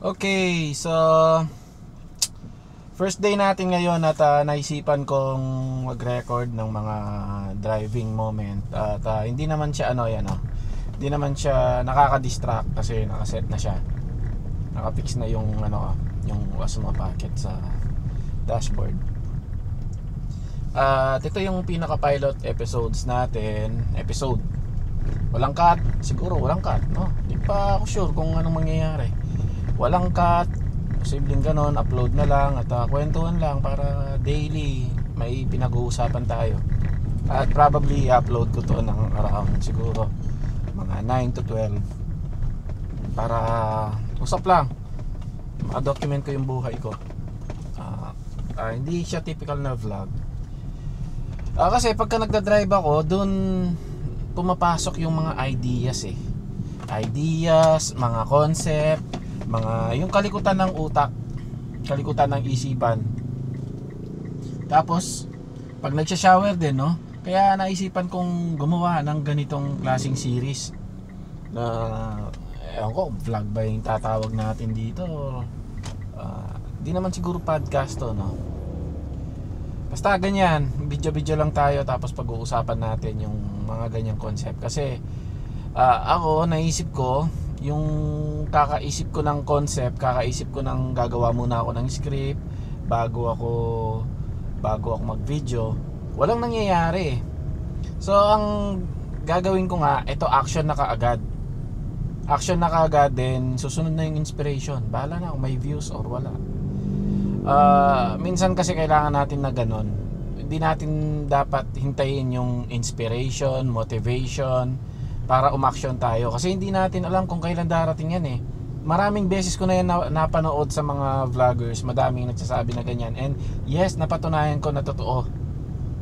Okay, so first day natin ngayon at naisipan kong mag-record ng mga driving moment at hindi naman siya hindi naman siya nakaka-distract kasi nakaset na siya. Nakafix na yung yung Osmo Pocket sa dashboard. At ito yung pinaka-pilot episodes natin. Walang cut, siguro walang cut, no? Hindi pa ako sure kung anong mangyayari. Walang cut, posibleng ganon, upload na lang at kwentuhan lang para daily may pinag-uusapan tayo. At probably upload ko to ng around siguro mga 9 to 12 para usap lang, makadocument ko yung buhay ko. Hindi siya typical na vlog. Kasi pagka nagdadrive ako, dun pumapasok yung mga ideas, mga concept, yung kalikutan ng utak, kalikutan ng isipan. Tapos pag nagsha-shower din, no? Kaya naisipan kong gumawa ng ganitong klaseng series na ewan ko, vlog ba yung tatawag natin dito? Di naman siguro podcast to, no? Basta ganyan, video lang tayo tapos pag-uusapan natin yung mga ganyang concept. Kasi ako naisip ko yung kakaisip ko ng concept, kakaisip ko ng gagawa muna ako ng script bago ako mag-video. Walang nangyayari. So ang gagawin ko nga, ito action na kaagad. Action na kaagad, then susunod na yung inspiration. Bahala na kung may views or wala. Minsan kasi kailangan natin na ganun. Hindi natin dapat hintayin yung inspiration, motivation para umaksyon tayo. Kasi hindi natin alam kung kailan darating yan eh. Maraming beses ko na yan napanood sa mga vloggers. Madaming nagsasabi na ganyan. And yes, napatunayan ko na totoo.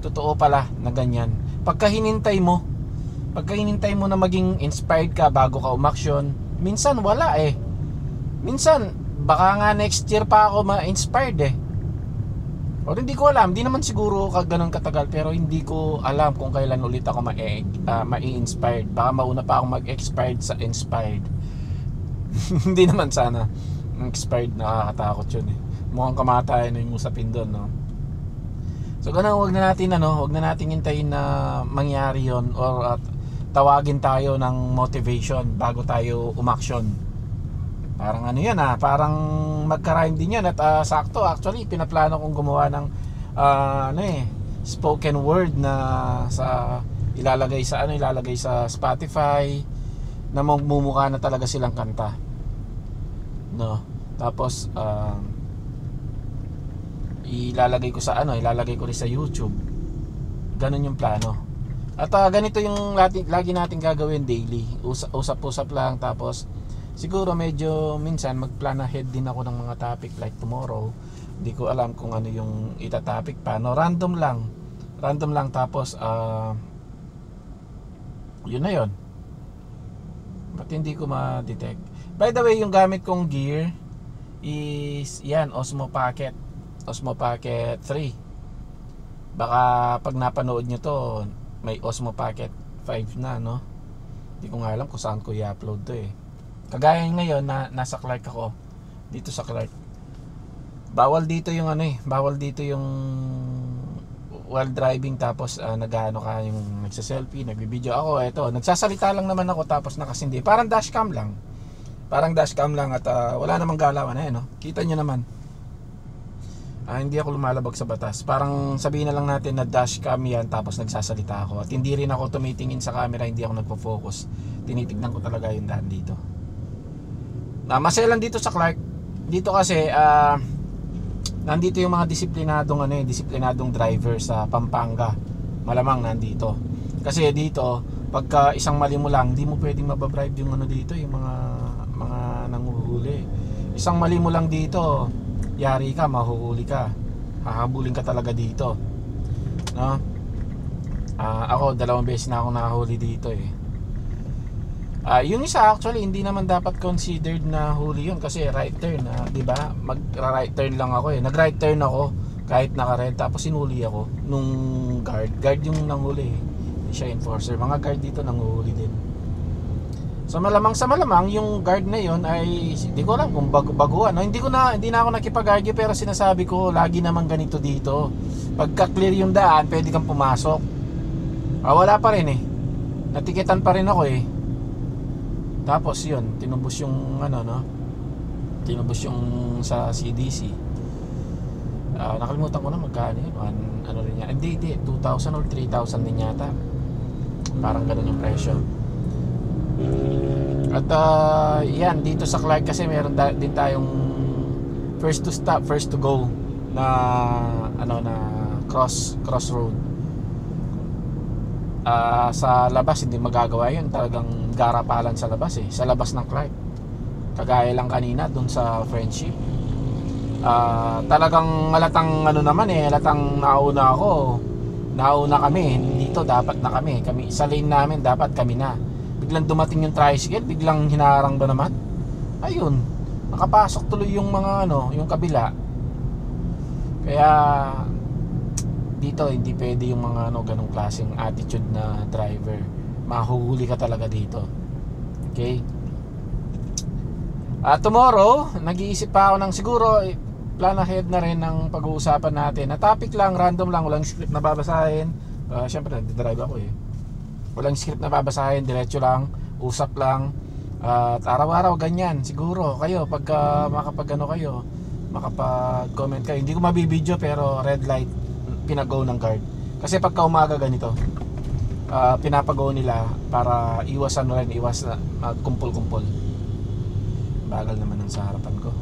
Totoo pala na ganyan. Pagka hinintay mo na maging inspired ka bago ka umaksyon, minsan wala eh. Minsan baka nga next year pa ako ma-inspired eh. O hindi ko alam, hindi naman siguro ganun katagal, pero hindi ko alam kung kailan ulit ako ma-inspired. Baka mauna pa ako mag-expired sa inspired. Hindi naman sana. Expired, nakakatakot yun eh. Mukhang kamatayan na yung usapin doon, no? So ganun, wag na natin hintayin na mangyari yon or tawagin tayo ng motivation bago tayo umaksyon. Parang yan parang magka-rhyme din yan at sakto actually pinaplano kong gumawa ng spoken word na ilalagay sa Spotify na magmumukha na talaga silang kanta, no? Tapos ilalagay ko rin sa YouTube. Ganun yung plano. At ganito yung lagi natin gagawin daily. Usap-usap lang, tapos siguro medyo minsan mag-plan ahead din ako ng mga topic like tomorrow. Hindi ko alam kung ano yung itatopic pa, no? Random lang tapos yun na yun. Ba't hindi ko ma-detect? By the way, yung gamit kong gear is yan, Osmo Pocket 3. Baka pag napanood nyo to, may Osmo Pocket 5 na, no? Hindi ko nga alam kung saan ko i-upload to eh. Kagaya ngayon na nasa Clark ako, dito sa Clark. Bawal dito yung while driving tapos nagano ka yung nagse-selfie, nagbi-video ako. Eto, nagsasalita lang naman ako tapos nakasindi. Parang dashcam lang at wala namang galawan eh, no? Kita nyo naman. Hindi ako lumalabag sa batas. Parang sabihin na lang natin na dashcam yan tapos nagsasalita ako. At hindi rin ako tumitingin sa camera, hindi ako nagpo-focus. Tinitignan ko talaga yung daan dito. Maselan dito sa Clark. Dito kasi nandito yung mga disiplinadong driver sa Pampanga. Malamang nandito. Kasi dito, pagka isang mali mo lang, hindi mo pwedeng mababribe yung dito, yung mga nanguhuli. Isang mali mo lang dito, yari ka, mahuhuli ka. Hahabulin ka talaga dito. No? Ako 2 beses na ako nakahuli dito eh. Yung isa actually hindi naman dapat considered na huli yun kasi right turn, di ba? Mag-right turn lang ako eh. Nag-right turn ako kahit naka-red, tapos sinuli ako nung guard yung nanghuli eh. Hindi siya enforcer. Mga guard dito nanghuli din. So malamang sa malamang yung guard na yon ay hindi ko alam kung baguhan. No? Hindi na ako nakipag-argue, pero sinasabi ko lagi naman ganito dito. Pagka clear yung daan, pwede kang pumasok. Wala pa rin eh. Natikitan pa rin ako eh. Tapos yun, tinubos yung tinubos yung sa CDC. Nakalimutan ko na magkano yun. Ano rin yan. Hindi, 2,000 or 3,000 din yata. Parang ganun yung presyo. At yan, dito sa Clark kasi meron din tayong first to stop, first to go na na crossroad. Sa labas hindi magagawa yun, talagang garapalan sa labas eh, sa labas ng Clark. Kagaya lang kanina dun sa Friendship. Talagang halatang halatang nauna kami dito, dapat na kami sa lane namin, dapat kami na. Biglang dumating yung tricycle, biglang hinarang ba naman, ayun, nakapasok tuloy yung mga yung kabila. Kaya dito hindi pwede yung mga ganong klaseng attitude na driver. Mahuhuli ka talaga dito. Okay? Tomorrow nag-iisip pa ako ng siguro plan ahead na rin ng pag-uusapan natin na topic lang, random lang, walang script na babasahin. Syempre nagdadrive ako eh, walang script na babasahin, diretso lang, usap lang. At araw-araw ganyan. Siguro kayo pagka makapag-comment kayo, hindi ko mabibideo pero red light pinag-go ng guard. Kasi pagka umaga ganito, pinapag-go nila para iwas na magkumpul-kumpul. Bagal naman ng sa harapan ko.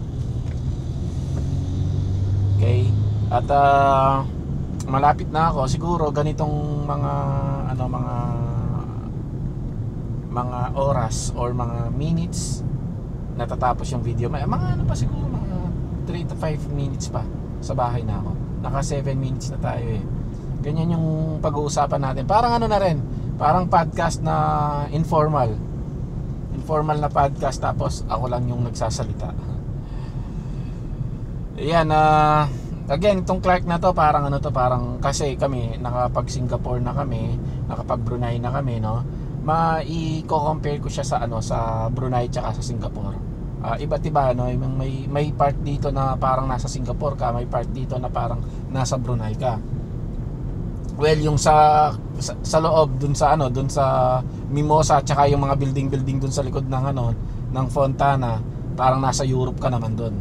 Okay? At malapit na ako. Siguro ganitong mga oras or mga minutes natatapos yung video. Mga pa siguro mga 3 to 5 minutes pa sa bahay na ako. Naka 7 minutes na tayo eh. Ganyan yung pag-uusapan natin. Parang na rin, parang podcast na informal na podcast, tapos ako lang yung nagsasalita. Ayan, again, itong Clark na to parang parang kasi kami nakapag Singapore na kami, nakapag Brunei na kami, no. I-compare ko siya sa Brunei tsaka sa Singapore. Iba't iba, no. May part dito na parang nasa Singapore ka, may part dito na parang nasa Brunei ka. Well, yung sa loob dun sa Mimosa tsaka yung mga building dun sa likod ng Fontana, parang nasa Europe ka naman dun.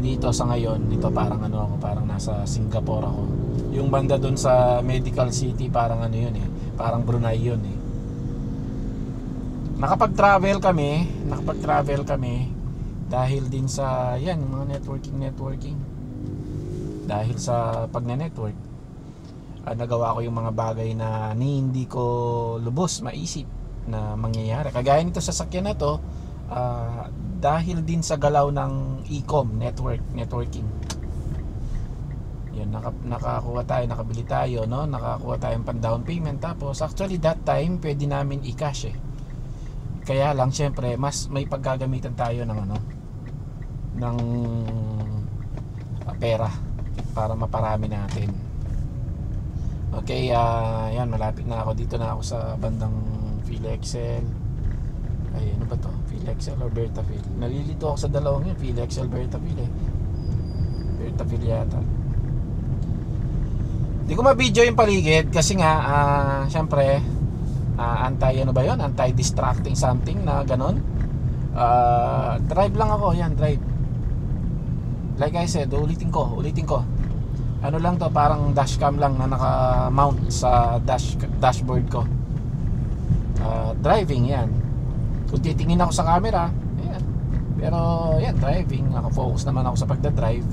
Dito sa ngayon, dito parang parang nasa Singapore ako. Yung banda dun sa Medical City, parang yun eh, parang Brunei yun eh. Nakapag-travel kami dahil din sa mga networking. Dahil sa pagne-network, nagawa ko yung mga bagay na hindi ko lubos maisip na mangyayari. Kagaya nito sa sakyan na to, dahil din sa galaw ng e-com networking. Yun, nakakuha tayo, nakabili tayo, no? Nakakuha tayong pan-down payment. Tapos actually that time pwede namin i-cash eh. Kaya lang syempre mas may paggagamitan tayo ng pera para maparami natin. Okay, yan, malapit na ako. Dito na ako sa bandang PhilExcel. Ay, ano ba to? PhilExcel or Bertafil? Nalilito ako sa dalawang yun, PhilExcel, Bertafil eh. Bertafil yata. Hindi ko ma-video yung paligid kasi nga syempre anti-distracting something na ganon. Drive lang ako, yan, drive. Like I said, ulitin ko. Ano lang to, parang dashcam lang na naka-mount sa dashboard ko. Driving yan. Kung titingin ako sa camera, ayan. Pero yan, driving, naka-focus naman ako sa pagdadrive.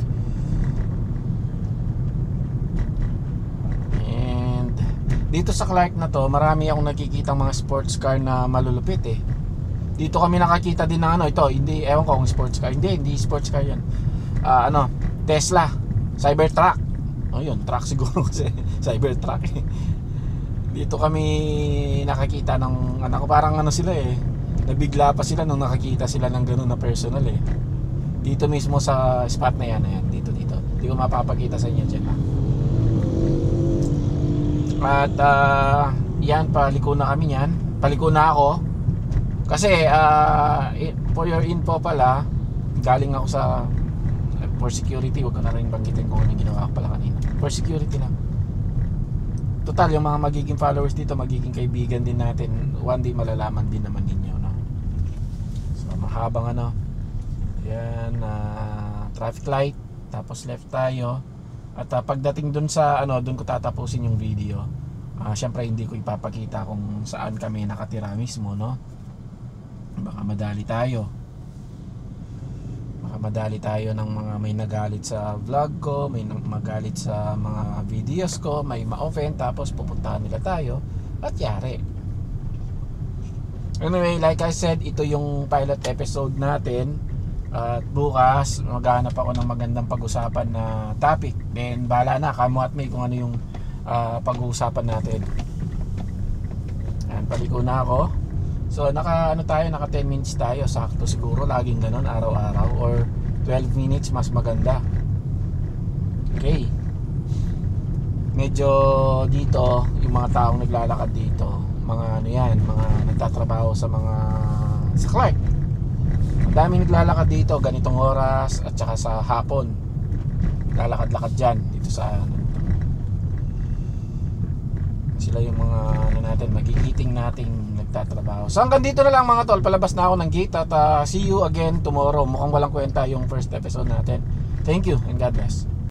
And dito sa Clark na to, marami akong nakikitang mga sports car na malulupit eh. Dito kami nakakita din ng ito, hindi, ewan ko kung sports car. Hindi sports car yan. Tesla Cybertruck. Yun, truck siguro kasi Cybertruck eh. Dito kami nakakita ng parang sila eh, nabigla pa sila nung nakakita sila ng ganun na personal eh. Dito mismo sa spot na yan, dito. Hindi ko mapapakita sa inyo dyan. At yan, paliko na kami yan. Paliko na ako. Kasi for your info pala, galing ako sa for security. Huwag ko na rin banggitin kung ano yung ginawa ko pala kanina. For security lang. Total, yung mga magiging followers dito, magiging kaibigan din natin. One day malalaman din naman ninyo, no? So mahabang ano, yan, traffic light, tapos left tayo. At pagdating dun sa ano, dun ko tatapusin yung video. Syempre hindi ko ipapakita kung saan kami nakatira mismo, no? Baka madali tayo. Baka madali tayo ng mga may nagalit sa vlog ko, may magalit sa mga videos ko, may ma-offend, tapos pupuntahan nila tayo at yari. Anyway, like I said, ito yung pilot episode natin. At bukas maghanap ako ng magandang pag-usapan na topic. Then bahala na, kamo at may kung ano yung pag-uusapan natin. Ayan, paliko na ako. So naka 10 minutes tayo. Sakto siguro, laging ganun araw-araw. Or 12 minutes mas maganda. Okay. Medyo dito yung mga taong naglalakad dito, mga ano yan, mga nagtatrabaho sa Clark. Ang daming naglalakad dito ganitong oras at saka sa hapon. Lalakad-lakad dyan dito sa sila yung mga ano natin, magigiting nating nagtatrabaho. So hanggang dito na lang mga tol, palabas na ako ng gate at see you again tomorrow. Mukhang walang kwenta yung first episode natin. Thank you and God bless.